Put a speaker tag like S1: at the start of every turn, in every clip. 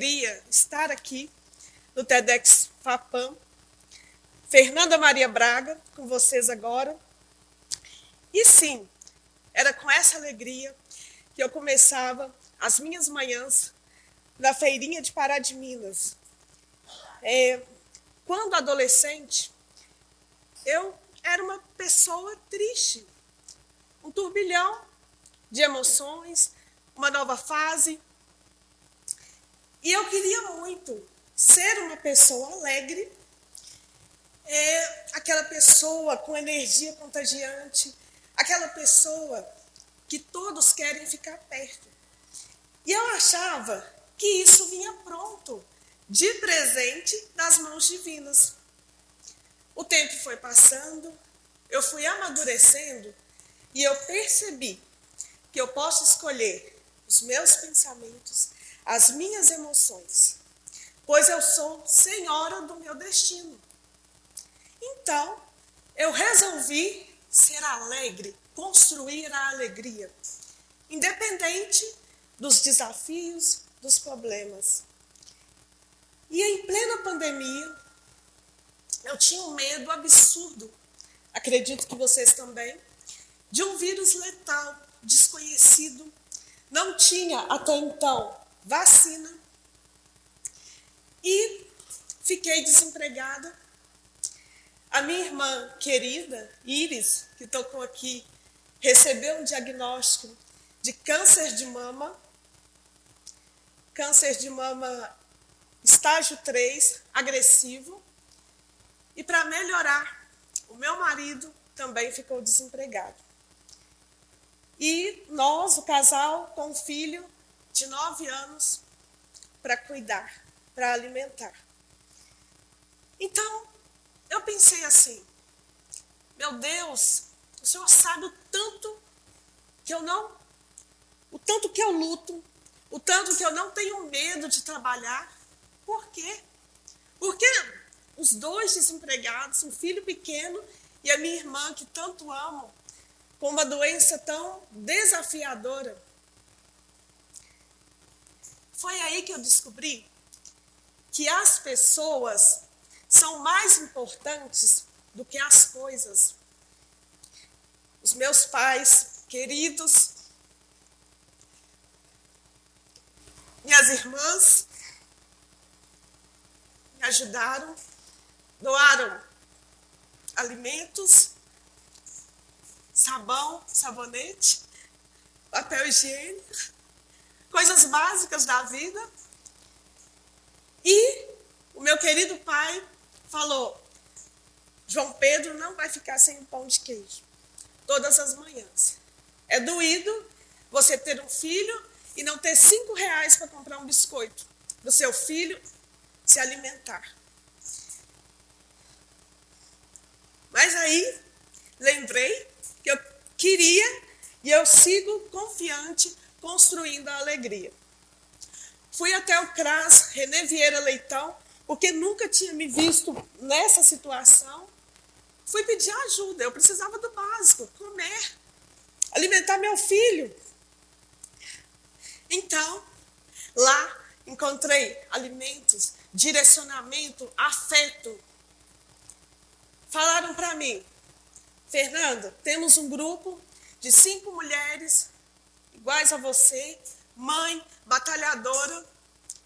S1: alegria estar aqui no TEDx FAPAM. Fernanda Maria Braga, com vocês agora. E sim, era com essa alegria que eu começava as minhas manhãs na feirinha de Pará de Minas. Quando adolescente, eu era uma pessoa triste, um turbilhão de emoções, uma nova fase. E eu queria muito ser uma pessoa alegre, aquela pessoa com energia contagiante, aquela pessoa que todos querem ficar perto. E eu achava que isso vinha pronto, de presente nas mãos divinas. O tempo foi passando, eu fui amadurecendo e eu percebi que eu posso escolher os meus pensamentos, as minhas emoções, pois eu sou senhora do meu destino. Então, eu resolvi ser alegre, construir a alegria, independente dos desafios, dos problemas. E em plena pandemia, eu tinha um medo absurdo, acredito que vocês também, de um vírus letal, desconhecido. Não tinha até então vacina e fiquei desempregada. A minha irmã querida, Iris, que tocou aqui, recebeu um diagnóstico de câncer de mama estágio 3, agressivo. E para melhorar, o meu marido também ficou desempregado. E nós, o casal, com um filho de 9 anos, para cuidar, para alimentar. Então, eu pensei assim, meu Deus, o Senhor sabe o tanto que eu luto, o tanto que eu não tenho medo de trabalhar. Por quê? Porque os dois desempregados, um filho pequeno e a minha irmã, que tanto amo, com uma doença tão desafiadora. Foi aí que eu descobri que as pessoas são mais importantes do que as coisas. Os meus pais queridos, minhas irmãs, me ajudaram, doaram alimentos, sabão, sabonete, papel higiênico, coisas básicas da vida. E o meu querido pai falou, João Pedro não vai ficar sem um pão de queijo todas as manhãs. É doído você ter um filho e não ter 5 reais para comprar um biscoito para o seu filho se alimentar. Mas aí, lembrei que eu queria e eu sigo confiante construindo a alegria. Fui até o CRAS, René Vieira Leitão, porque nunca tinha me visto nessa situação. Fui pedir ajuda, eu precisava do básico, comer, alimentar meu filho. Então, lá encontrei alimentos, direcionamento, afeto. Falaram para mim, Fernanda, temos um grupo de 5 mulheres iguais a você, mãe, batalhadora,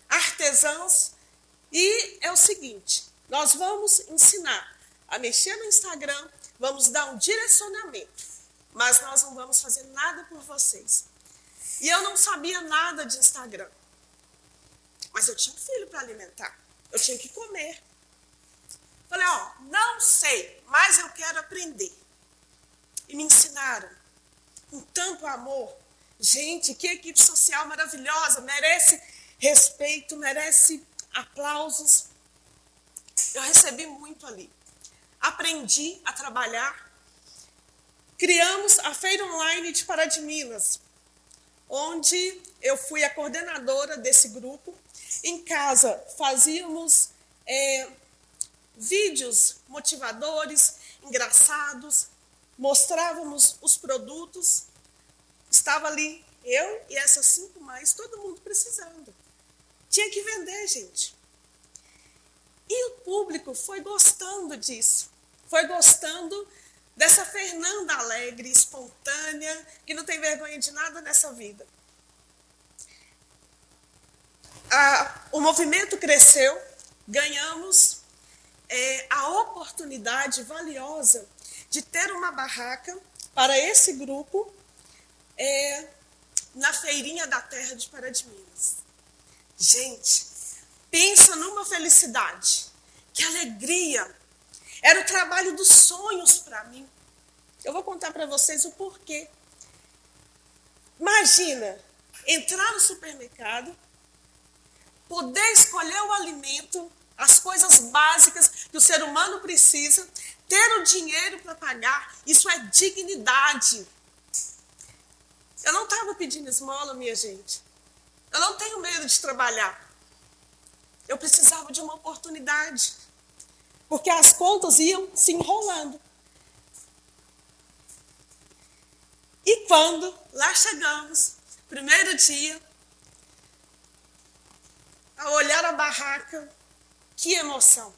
S1: artesãs, e é o seguinte, nós vamos ensinar a mexer no Instagram, vamos dar um direcionamento, mas nós não vamos fazer nada por vocês. E eu não sabia nada de Instagram, mas eu tinha um filho para alimentar, eu tinha que comer. Falei, não sei, mas eu quero aprender. E me ensinaram com tanto amor. Gente, que equipe social maravilhosa, merece respeito, merece aplausos. Eu recebi muito ali. Aprendi a trabalhar. Criamos a Feira Online de Pará de Minas, onde eu fui a coordenadora desse grupo. Em casa, fazíamos vídeos motivadores, engraçados, mostrávamos os produtos. Estava ali eu e essas 5 mães, todo mundo precisando. Tinha que vender, gente. E o público foi gostando disso. Foi gostando dessa Fernanda alegre, espontânea, que não tem vergonha de nada nessa vida. O movimento cresceu, ganhamos a oportunidade valiosa de ter uma barraca para esse grupo na feirinha da terra de Pará de Minas. Gente, pensa numa felicidade, que alegria. Era o trabalho dos sonhos para mim. Eu vou contar para vocês o porquê. Imagina, entrar no supermercado, poder escolher o alimento, as coisas básicas que o ser humano precisa, ter o dinheiro para pagar, isso é dignidade. Eu não estava pedindo esmola, minha gente. Eu não tenho medo de trabalhar. Eu precisava de uma oportunidade, porque as contas iam se enrolando. E quando lá chegamos, primeiro dia, a olhar a barraca, que emoção.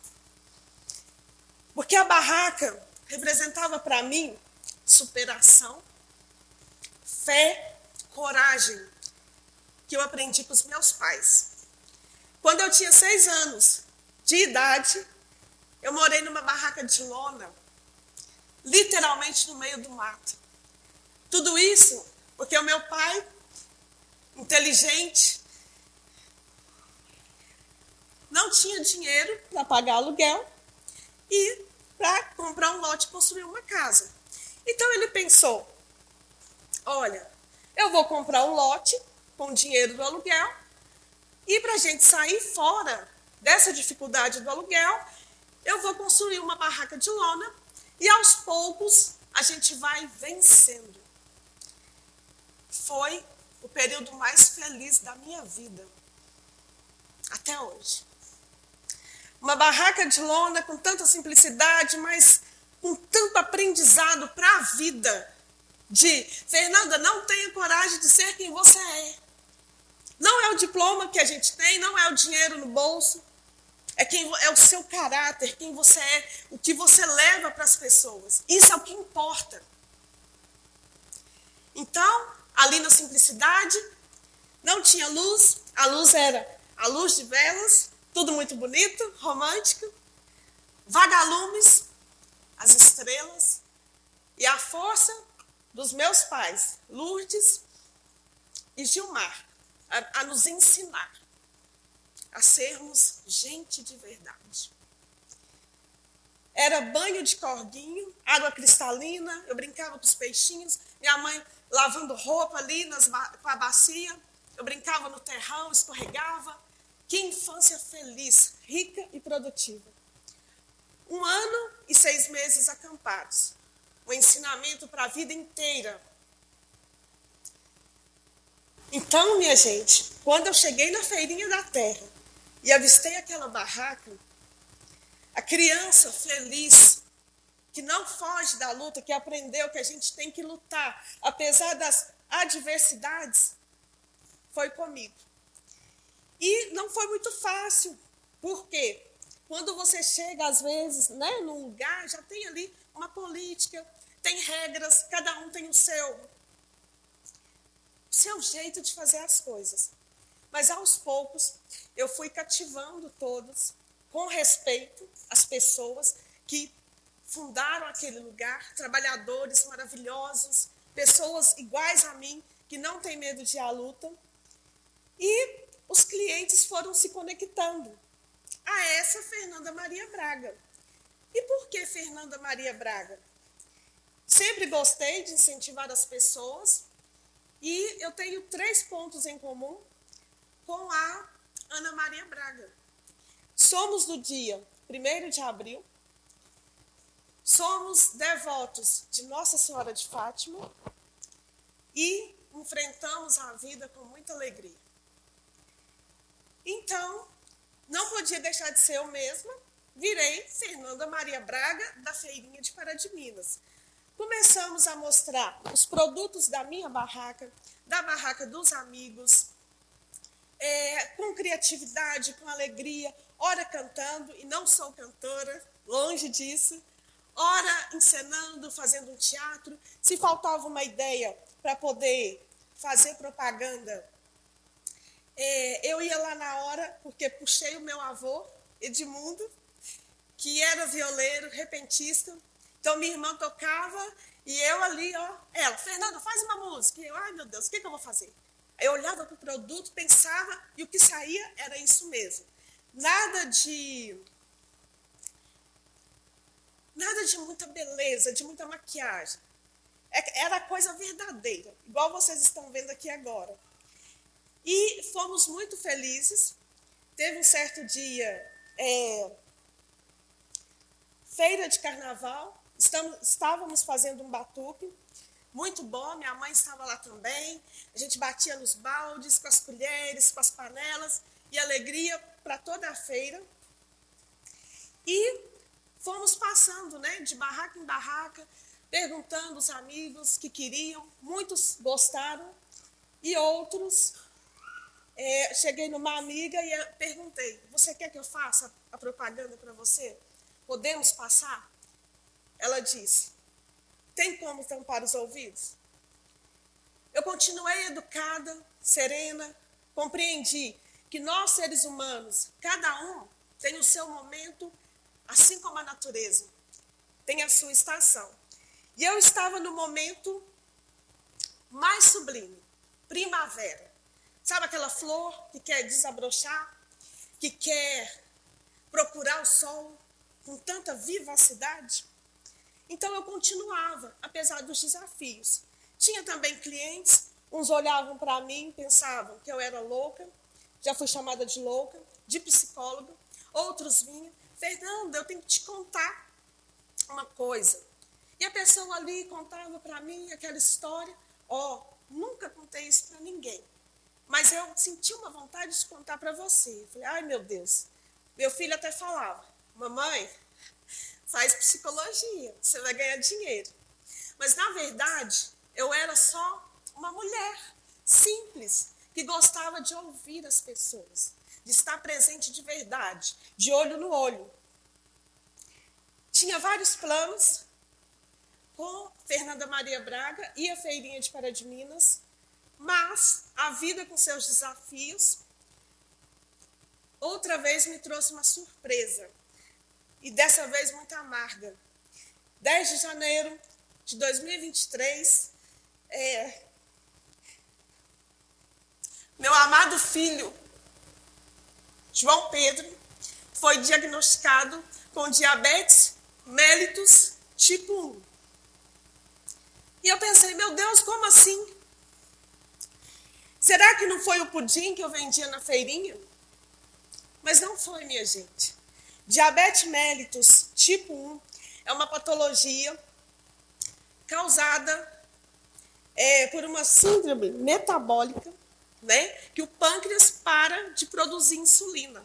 S1: Porque a barraca representava para mim superação, fé, coragem, que eu aprendi com os meus pais. Quando eu tinha 6 anos de idade, eu morei numa barraca de lona, literalmente no meio do mato. Tudo isso porque o meu pai, inteligente, não tinha dinheiro para pagar aluguel e para comprar um lote e construir uma casa. Então ele pensou, olha, eu vou comprar um lote com o dinheiro do aluguel e para a gente sair fora dessa dificuldade do aluguel, eu vou construir uma barraca de lona e aos poucos a gente vai vencendo. Foi o período mais feliz da minha vida, até hoje. Uma barraca de lona com tanta simplicidade, mas com tanto aprendizado para a vida. De, Fernanda, não tenha coragem de ser quem você é. Não é o diploma que a gente tem, não é o dinheiro no bolso. É o seu caráter, quem você é, o que você leva para as pessoas. Isso é o que importa. Então, ali na simplicidade, não tinha luz. A luz era a luz de velas, tudo muito bonito, romântico. Vagalumes, as estrelas. E a força dos meus pais, Lourdes e Gilmar, a nos ensinar a sermos gente de verdade. Era banho de corguinho, água cristalina, eu brincava com os peixinhos, minha mãe lavando roupa ali com a bacia, eu brincava no terrão, escorregava. Que infância feliz, rica e produtiva. 1 ano e 6 meses acampados. Um ensinamento para a vida inteira. Então, minha gente, quando eu cheguei na feirinha da terra e avistei aquela barraca, a criança feliz, que não foge da luta, que aprendeu que a gente tem que lutar, apesar das adversidades, foi comigo. E não foi muito fácil, porque quando você chega, às vezes, num lugar, já tem ali uma política, tem regras, cada um tem o seu jeito de fazer as coisas. Mas, aos poucos, eu fui cativando todos, com respeito às pessoas que fundaram aquele lugar, trabalhadores maravilhosos, pessoas iguais a mim, que não têm medo de ir à luta. E os clientes foram se conectando a essa Fernanda Maria Braga. E por que Fernanda Maria Braga? Sempre gostei de incentivar as pessoas e eu tenho 3 pontos em comum com a Ana Maria Braga. Somos do dia 1º de abril, somos devotos de Nossa Senhora de Fátima e enfrentamos a vida com muita alegria. Então, não podia deixar de ser eu mesma, virei Fernanda Maria Braga da feirinha de Pará de Minas. Começamos a mostrar os produtos da minha barraca, da barraca dos amigos, com criatividade, com alegria, ora cantando, e não sou cantora, longe disso, ora encenando, fazendo um teatro. Se faltava uma ideia para poder fazer propaganda, eu ia lá na hora, porque puxei o meu avô, Edmundo, que era violeiro, repentista. Então, minha irmã tocava e eu ali, ela, Fernanda, faz uma música. E eu, ai, meu Deus, o que eu vou fazer? Eu olhava para o produto, pensava, e o que saía era isso mesmo. Nada de muita beleza, de muita maquiagem. Era coisa verdadeira, igual vocês estão vendo aqui agora. E fomos muito felizes. Teve um certo dia, feira de carnaval, estávamos fazendo um batuque, muito bom, minha mãe estava lá também, a gente batia nos baldes, com as colheres, com as panelas, e alegria para toda a feira. E fomos passando, né, de barraca em barraca, perguntando aos amigos que queriam, muitos gostaram, e outros, cheguei numa amiga e perguntei, você quer que eu faça a propaganda para você? Podemos passar? Ela disse, tem como tampar os ouvidos? Eu continuei educada, serena, compreendi que nós, seres humanos, cada um tem o seu momento, assim como a natureza, tem a sua estação. E eu estava no momento mais sublime, primavera. Sabe aquela flor que quer desabrochar, que quer procurar o sol com tanta vivacidade? Então eu continuava, apesar dos desafios. Tinha também clientes, uns olhavam para mim, pensavam que eu era louca, já fui chamada de louca, de psicóloga. Outros vinham, Fernanda, eu tenho que te contar uma coisa. E a pessoa ali contava para mim aquela história. Nunca contei isso para ninguém. Mas eu senti uma vontade de contar para você. Eu falei, ai meu Deus. Meu filho até falava, mamãe, faz psicologia, você vai ganhar dinheiro. Mas, na verdade, eu era só uma mulher simples, que gostava de ouvir as pessoas, de estar presente de verdade, de olho no olho. Tinha vários planos com Fernanda Maria Braga e a Feirinha de Pará de Minas, mas a vida com seus desafios, outra vez me trouxe uma surpresa. E dessa vez muito amarga. 10 de janeiro de 2023, meu amado filho, João Pedro, foi diagnosticado com diabetes mellitus tipo 1. E eu pensei, meu Deus, como assim? Será que não foi o pudim que eu vendia na feirinha? Mas não foi, minha gente. Diabetes mellitus tipo 1 é uma patologia causada por uma síndrome metabólica, né, que o pâncreas para de produzir insulina.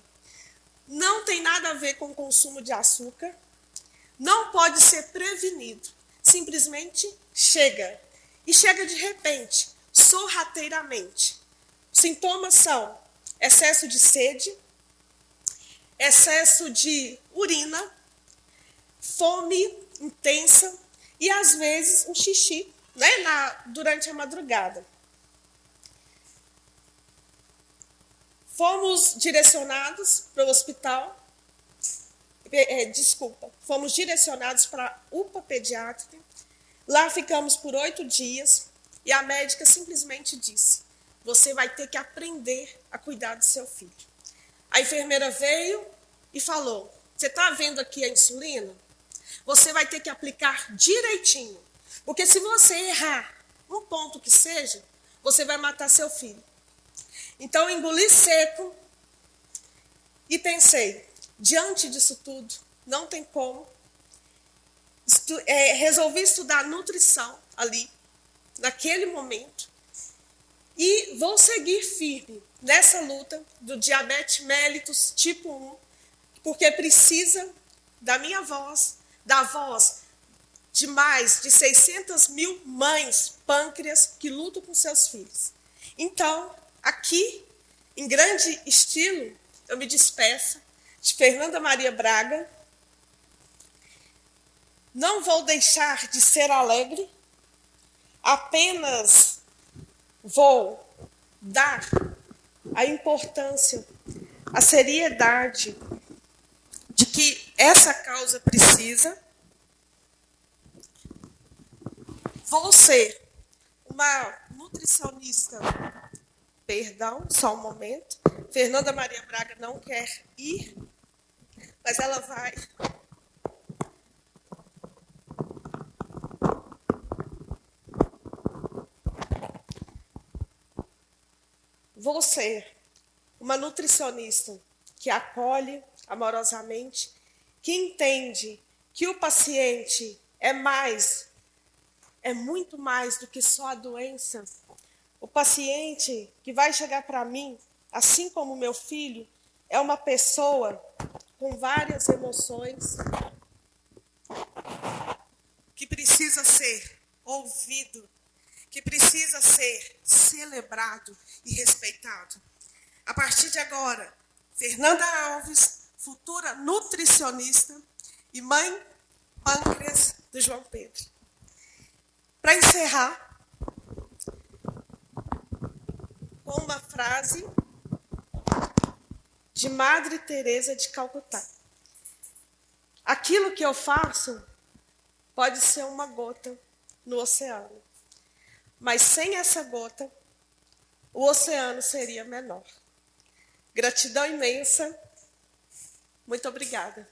S1: Não tem nada a ver com o consumo de açúcar, não pode ser prevenido, simplesmente chega. E chega de repente, sorrateiramente. Os sintomas são excesso de sede, excesso de urina, fome intensa e, às vezes, um xixi, né, durante a madrugada. Fomos direcionados para o hospital, fomos direcionados para a UPA pediátrica. Lá ficamos por 8 dias e a médica simplesmente disse, você vai ter que aprender a cuidar do seu filho. A enfermeira veio e falou, você está vendo aqui a insulina? Você vai ter que aplicar direitinho, porque se você errar um ponto que seja, você vai matar seu filho. Então, eu engoli seco e pensei, diante disso tudo, não tem como. Resolvi estudar nutrição ali, naquele momento, e vou seguir firme nessa luta do diabetes mellitus tipo 1, porque precisa da minha voz, da voz de mais de 600 mil mães pâncreas que lutam com seus filhos. Então, aqui Em grande estilo, eu me despeço de Fernanda Maria Braga. Não vou deixar de ser alegre, apenas vou dar a importância, a seriedade de que essa causa precisa. Vou ser uma nutricionista. Perdão, só um momento. Fernanda Maria Braga não quer ir, mas ela vai. Vou ser uma nutricionista que acolhe amorosamente, que entende que o paciente é muito mais do que só a doença. O paciente que vai chegar para mim, assim como meu filho, é uma pessoa com várias emoções, que precisa ser ouvido, que precisa ser celebrado e respeitado. A partir de agora, Fernanda Alves, futura nutricionista e mãe pâncreas do João Pedro. Para encerrar, com uma frase de Madre Teresa de Calcutá. Aquilo que eu faço pode ser uma gota no oceano, mas sem essa gota, o oceano seria menor. Gratidão imensa. Muito obrigada.